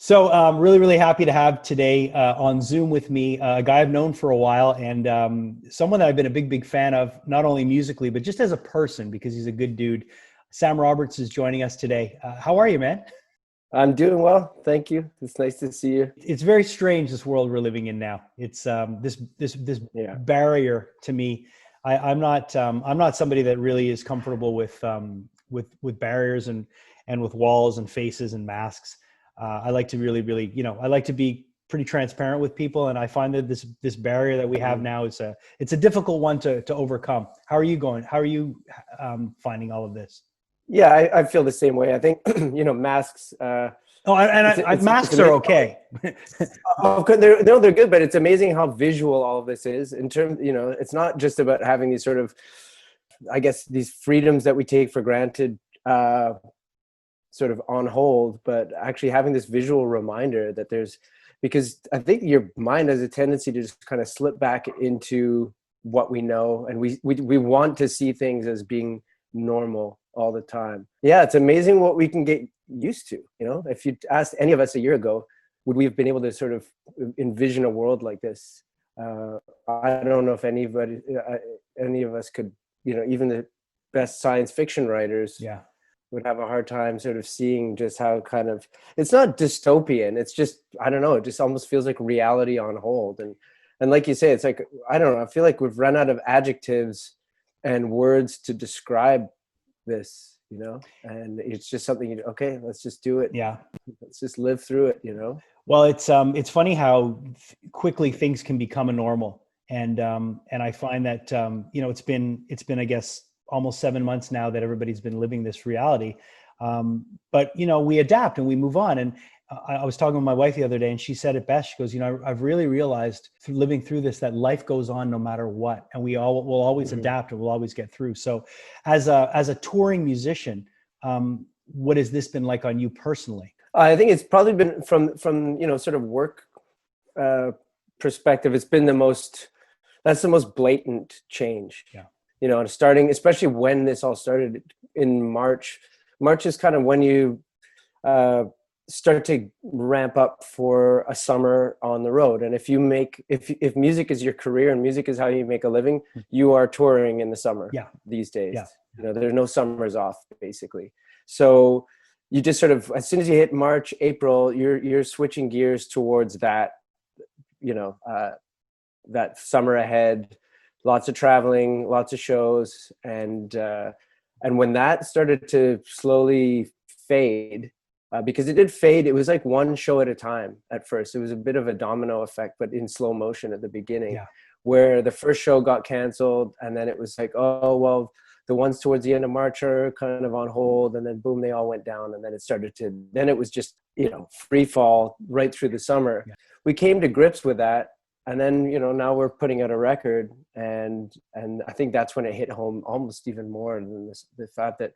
So really, really happy to have today on Zoom with me a guy I've known for a while and someone that I've been a big, big fan of, not only musically, but just as a person because he's a good dude. Sam Roberts is joining us today. How are you, man? I'm doing well. Thank you. It's nice to see you. It's very strange, this world we're living in now. It's this Yeah. barrier to me. I'm not somebody that really is comfortable with barriers and with walls and faces and masks. I like to really, really, I like to be pretty transparent with people, and I find that this barrier that we have Mhm. now is it's a difficult one to overcome. How are you going? How are you finding all of this? Yeah, I feel the same way. I think, masks, Oh, it's masks are amazing. okay. Of course, they're good, but it's amazing how visual all of this is in terms, it's not just about having these sort of, I guess, these freedoms that we take for granted, sort of on hold, but actually having this visual reminder that because I think your mind has a tendency to just kind of slip back into what we know, and we want to see things as being normal all the time. Yeah, it's amazing what we can get used to. If you asked any of us a year ago, would we have been able to sort of envision a world like this? I don't know if any of us could. Even the best science fiction writers Yeah. would have a hard time sort of seeing just how kind of, it's not dystopian, it's just, I don't know, it just almost feels like reality on hold. And like you say, it's like, I don't know, I feel like we've run out of adjectives and words to describe this. And it's just something okay, let's just do it, Yeah. let's just live through it. Well, it's funny how quickly things can become a normal, and I find that it's been I guess almost 7 months now that everybody's been living this reality, but we adapt and we move on. And I was talking with my wife the other day, and she said it best. She goes, I've really realized through living through this that life goes on no matter what, and we all will always Mhm. adapt and we'll always get through. So, as a touring musician, what has this been like on you personally? I think it's probably been from sort of work uh, perspective. It's been that's the most blatant change. Yeah. And starting, especially when this all started in March. March is kind of when you uh, start to ramp up for a summer on the road. And if music is your career and music is how you make a living, you are touring in the summer Yeah. these days. Yeah. There's no summers off basically. So you just sort of, as soon as you hit March, April, you're switching gears towards you know, uh, that summer ahead, lots of traveling, lots of shows. And when that started to slowly fade, because it did fade, it was like one show at a time at first. It was a bit of a domino effect, but in slow motion at the beginning, Yeah. where the first show got canceled, and then it was like, oh well, the ones towards the end of March are kind of on hold, and then boom, they all went down. And then it was just free fall right through the summer. Yeah. We came to grips with that, and then now we're putting out a record, and I think that's when it hit home almost even more than the fact that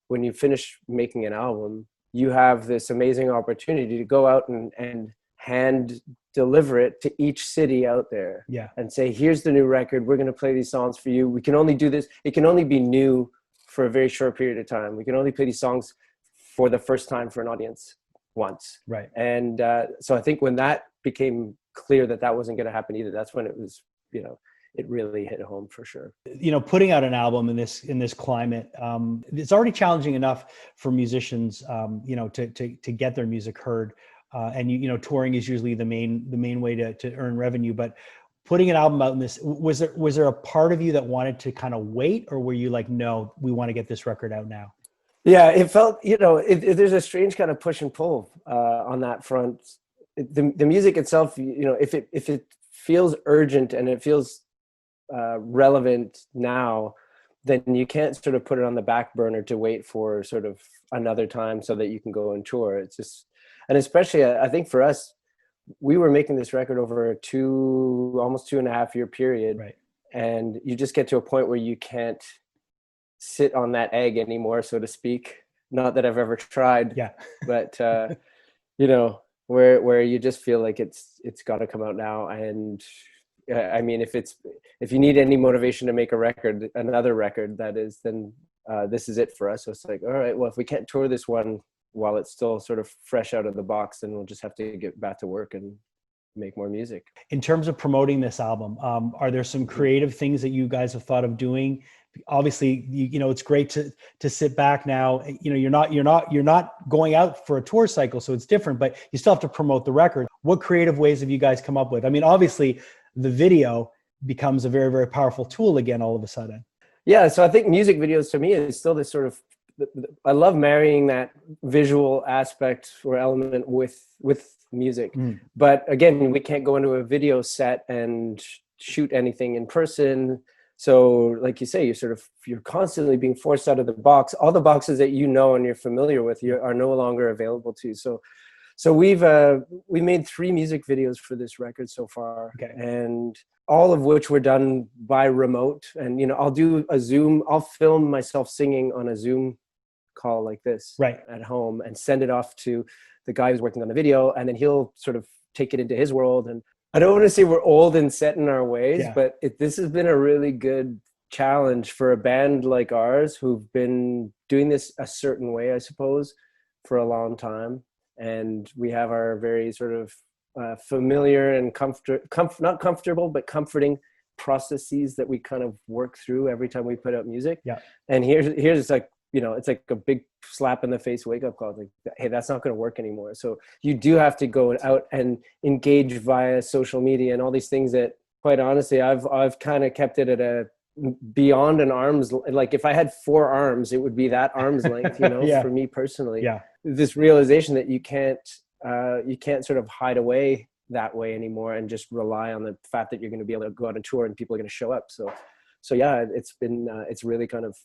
when you finish making an album, you have this amazing opportunity to go out and hand deliver it to each city out there, Yeah. and say, here's the new record, we're going to play these songs for you. We can only do this, it can only be new for a very short period of time. We can only play these songs for the first time for an audience once. Right. And so I think when that became clear that wasn't going to happen either, that's when it was, it really hit home for sure. Putting out an album in this climate, it's already challenging enough for musicians, to get their music heard. And touring is usually the main way to earn revenue. But putting an album out in this, was there a part of you that wanted to kind of wait, or were you like, no, we want to get this record out now? Yeah, it felt, there's a strange kind of push and pull on that front. The music itself, if it feels urgent and it feels relevant now, then you can't sort of put it on the back burner to wait for sort of another time so that you can go and tour. It's just, and especially I think for us, we were making this record over almost 2.5 year period. Right. And you just get to a point where you can't sit on that egg anymore, so to speak. Not that I've ever tried, Yeah. but where you just feel like it's got to come out now. And I mean, if you need any motivation to make another record, that is, then this is it for us. So it's like, all right, well, if we can't tour this one, while it's still sort of fresh out of the box, then we'll just have to get back to work and make more music. In terms of promoting this album, are there some creative things that you guys have thought of doing? Obviously, you know, it's great to sit back now. You know, you're not going out for a tour cycle, so it's different, but you still have to promote the record. What creative ways have you guys come up with? I mean, obviously the video becomes a very, very powerful tool again all of a sudden. Yeah, so I think music videos to me is still this sort of, I love marrying that visual aspect or element with music. But again, we can't go into a video set and shoot anything in person. So like you say, you're constantly being forced out of the box. All the boxes that you know and you're familiar with are no longer available to you. So we made 3 music videos for this record so far, and all of which were done by remote. And, you know, I'll film myself singing on a Zoom call like this at home and send it off to the guy who's working on the video, and then he'll sort of take it into his world. And I don't want to say we're old and set in our ways, but this has been a really good challenge for a band like ours who've been doing this a certain way, I suppose, for a long time. And we have our very sort of familiar and not comfortable, but comforting processes that we kind of work through every time we put out music. And here's like, you know, it's like a big slap in the face wake up call. Like, hey, that's not going to work anymore. So you do have to go out and engage via social media and all these things that, quite honestly, I've kind of kept it at a beyond an arm's, like if I had 4 arms, it would be that arm's length, you know, for me personally. This realization that you can't sort of hide away that way anymore and just rely on the fact that you're going to be able to go out on tour and people are going to show up. So yeah, it's really kind of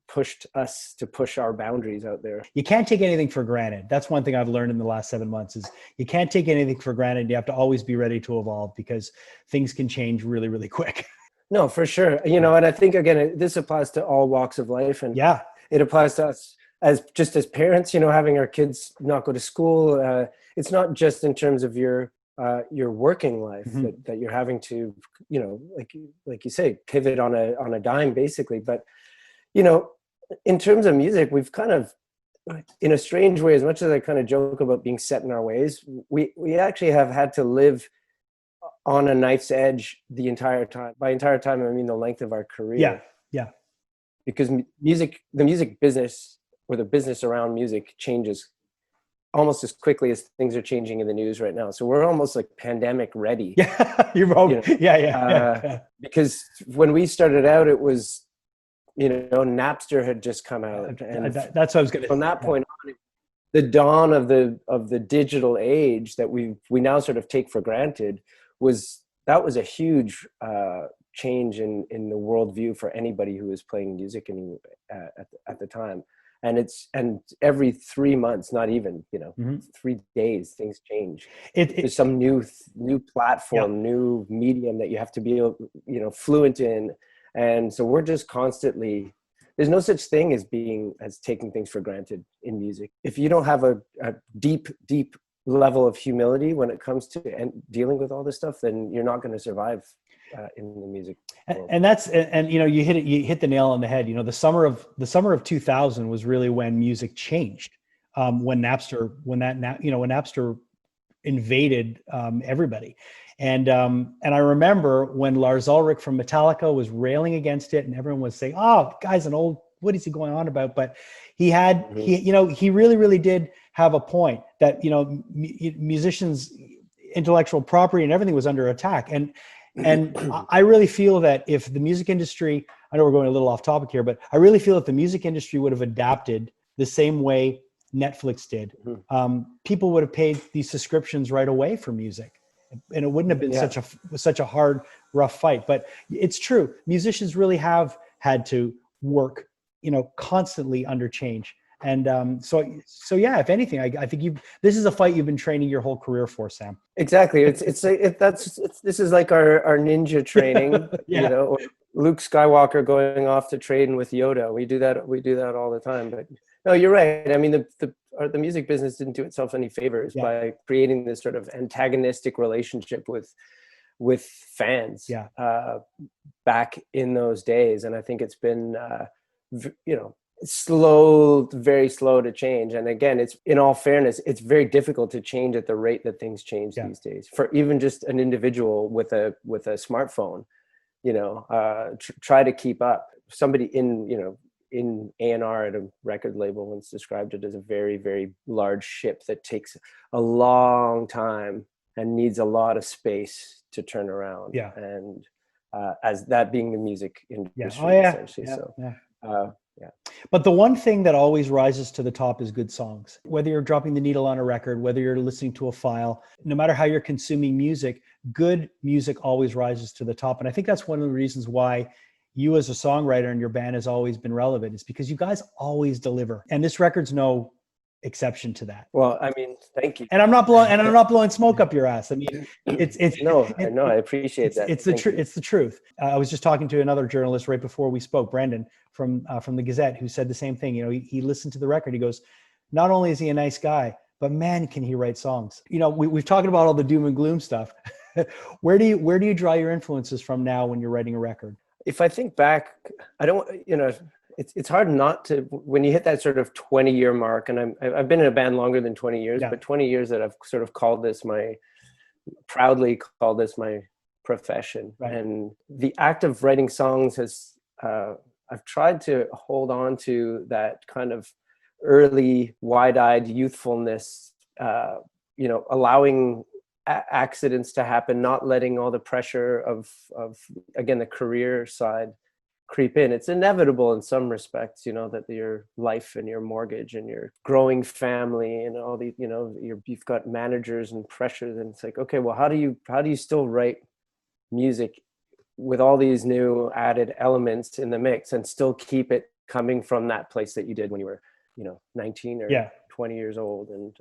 pushed us to push our boundaries out there. You can't take anything for granted. That's one thing I've learned in the last 7 months is you can't take anything for granted. You have to always be ready to evolve because things can change really, really quick. No, for sure. You know, and I think, again, this applies to all walks of life. And it applies to us as parents, you know, having our kids not go to school. It's not just in terms of your working life that you're having to, you know, like you say, pivot on a dime basically. But, you know, in terms of music, we've kind of, in a strange way, as much as I kind of joke about being set in our ways, we actually have had to live on a knife's edge the entire time. By entire time, I mean the length of our career. Because the music business, or the business around music, changes almost as quickly as things are changing in the news right now. So we're almost like pandemic ready. Because when we started out, it was, you know, Napster had just come out, and that's what I was going to. From that point on, the dawn of the digital age that we now sort of take for granted was a huge change in the worldview for anybody who was playing music at the time. And every 3 months, not even, you know, 3 days, things change. There's some new platform, new medium that you have to be, you know, fluent in. And so we're just constantly, there's no such thing as taking things for granted in music. If you don't have a deep level of humility when it comes to dealing with all this stuff, then you're not going to survive in the music world. And you know, you hit the nail on the head. You know, the summer of 2000 was really when music changed. When Napster invaded everybody. And I remember when Lars Ulrich from Metallica was railing against it, and everyone was saying, "Oh, guy's an old. What is he going on about?" But he really, really did have a point that, you know, musicians' intellectual property and everything was under attack. And I really feel that if the music industry, I know we're going a little off topic here, but I really feel if the music industry would have adapted the same way Netflix did, people would have paid these subscriptions right away for music. And it wouldn't have been such a hard, rough fight. But it's true. Musicians really have had to work, you know, constantly under change. And so yeah, if anything, I think this is a fight you've been training your whole career for, Sam. Exactly. This is like our ninja training, you know, or Luke Skywalker going off to train with Yoda. We do that all the time. But no, you're right. I mean, the music business didn't do itself any favors by creating this sort of antagonistic relationship with fans back in those days. And I think it's been, you know, slow, very slow to change. And again, it's, in all fairness, it's very difficult to change at the rate that things change Yeah. these days for even just an individual with a smartphone. Try to keep up. Somebody in A&R at a record label once described it as a very, very large ship that takes a long time and needs a lot of space to turn around. Yeah. And as that being the music Yeah. industry, Oh yeah. essentially. Yeah. So Yeah. yeah. But the one thing that always rises to the top is good songs. Whether you're dropping the needle on a record, whether you're listening to a file, no matter how you're consuming music, good music always rises to the top. And I think that's one of the reasons why you as a songwriter and your band has always been relevant, is because you guys always deliver. And this record's no exception to that. Well, I mean, thank you. And I'm not blowing smoke up your ass. I mean, it's no, I know, I appreciate that. It's the truth. It's the truth. I was just talking to another journalist right before we spoke, Brendan from the Gazette, who said the same thing. You know, he listened to the record. He goes, not only is he a nice guy, but man, can he write songs. You know, we've talked about all the doom and gloom stuff. Where do you draw your influences from now when you're writing a record? If I think back, I don't, it's hard not to, when you hit that sort of 20-year mark, and I've been in a band longer than 20 years, but 20 years that I've sort of proudly called this my profession. Right. And the act of writing songs has, I've tried to hold on to that kind of early wide-eyed youthfulness, allowing accidents to happen, not letting all the pressure of again, the career side creep in. It's inevitable in some respects, that your life and your mortgage and your growing family and all the, you've got managers and pressures, and it's like, okay, well, how do you still write music with all these new added elements in the mix and still keep it coming from that place that you did when you were, 19 or 20 years old? And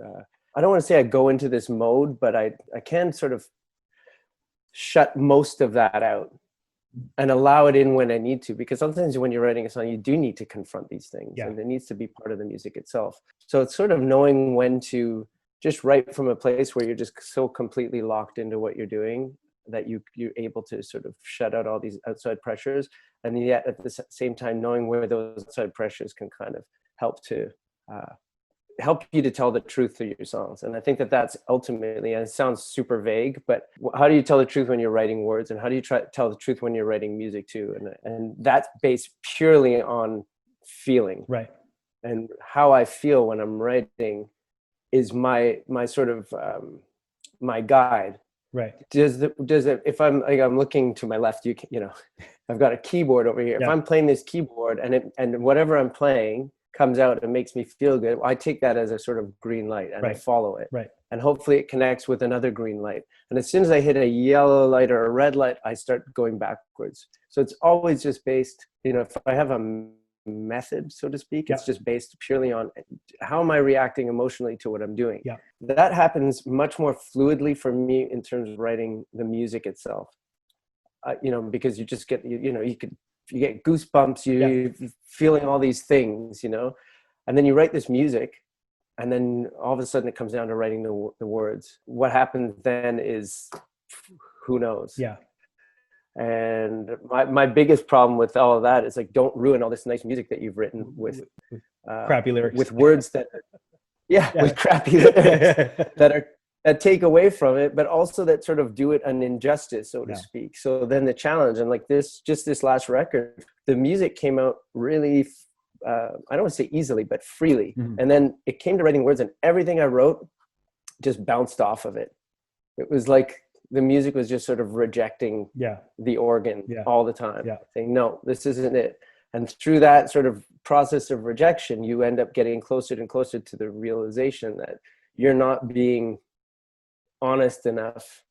I don't want to say I go into this mode, but I can sort of shut most of that out and allow it in when I need to, because sometimes when you're writing a song, you do need to confront these things, and it needs to be part of the music itself. So it's sort of knowing when to just write from a place where you're just so completely locked into what you're doing that you're able to sort of shut out all these outside pressures, and yet at the same time knowing where those outside pressures can kind of help you to tell the truth through your songs. And I think that that's ultimately, and it sounds super vague, but how do you tell the truth when you're writing words, and how do you tell the truth when you're writing music too? And that's based purely on feeling. Right. And how I feel when I'm writing is my sort of my guide. Right. If I'm looking to my left, I've got a keyboard over here. If I'm playing this keyboard and whatever I'm playing comes out and makes me feel good, I take that as a sort of green light, and I follow it. Right. And hopefully it connects with another green light. And as soon as I hit a yellow light or a red light, I start going backwards. So it's always just based, if I have a method, so to speak, it's just based purely on how am I reacting emotionally to what I'm doing. Yeah. That happens much more fluidly for me in terms of writing the music itself. Because you just get, you get goosebumps, you're feeling all these things, and then you write this music, and then all of a sudden it comes down to writing the words. What happens then is, who knows? Yeah. And my biggest problem with all of that is, like, don't ruin all this nice music that you've written with crappy lyrics, with words that, with crappy lyrics that take away from it, but also that sort of do it an injustice, so to speak. So then the challenge, and like this last record, the music came out really, I don't want to say easily, but freely. Mm-hmm. And then it came to writing words, and everything I wrote just bounced off of it. It was like the music was just sort of rejecting the organ all the time, saying, no, this isn't it. And through that sort of process of rejection, you end up getting closer and closer to the realization that you're not being honest enough,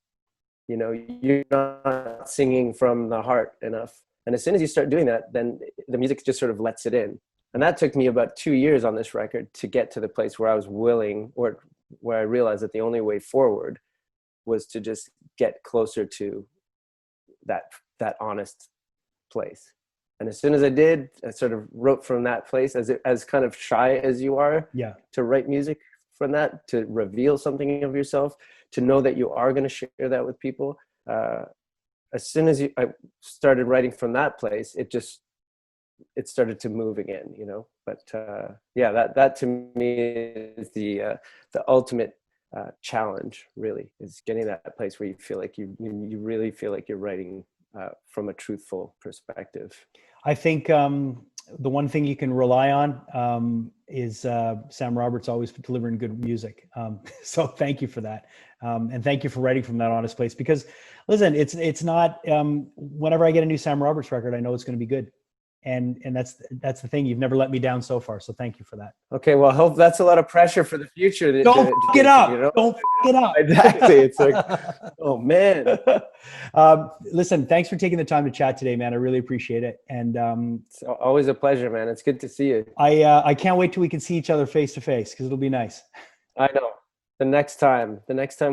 you're not singing from the heart enough. And as soon as you start doing that, then the music just sort of lets it in. And that took me about 2 years on this record to get to the place where I was willing, or where I realized that the only way forward was to just get closer to that honest place. And as soon as I did, I sort of wrote from that place, as kind of shy as you are to write music from that, to reveal something of yourself, to know that you are going to share that with people. As soon as I started writing from that place, it just it started to move again, but yeah, that to me is the ultimate challenge, really, is getting that place where you feel like you really feel like you're writing from a truthful perspective. I think the one thing you can rely on is Sam Roberts always delivering good music. So thank you for that. And thank you for writing from that honest place, because listen, it's not, whenever I get a new Sam Roberts record, I know it's going to be good. And that's the thing. You've never let me down so far. So thank you for that. Okay. Well, I hope that's a lot of pressure for the future. Don't fuck it up. Don't fuck it up. Exactly. It's like, oh man. Listen, thanks for taking the time to chat today, man. I really appreciate it. And it's always a pleasure, man. It's good to see you. I can't wait till we can see each other face to face, because it'll be nice. I know. The next time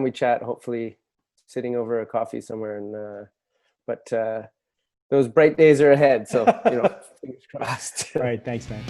we chat, hopefully sitting over a coffee somewhere, and but those bright days are ahead. So, fingers crossed. All right. Thanks, man.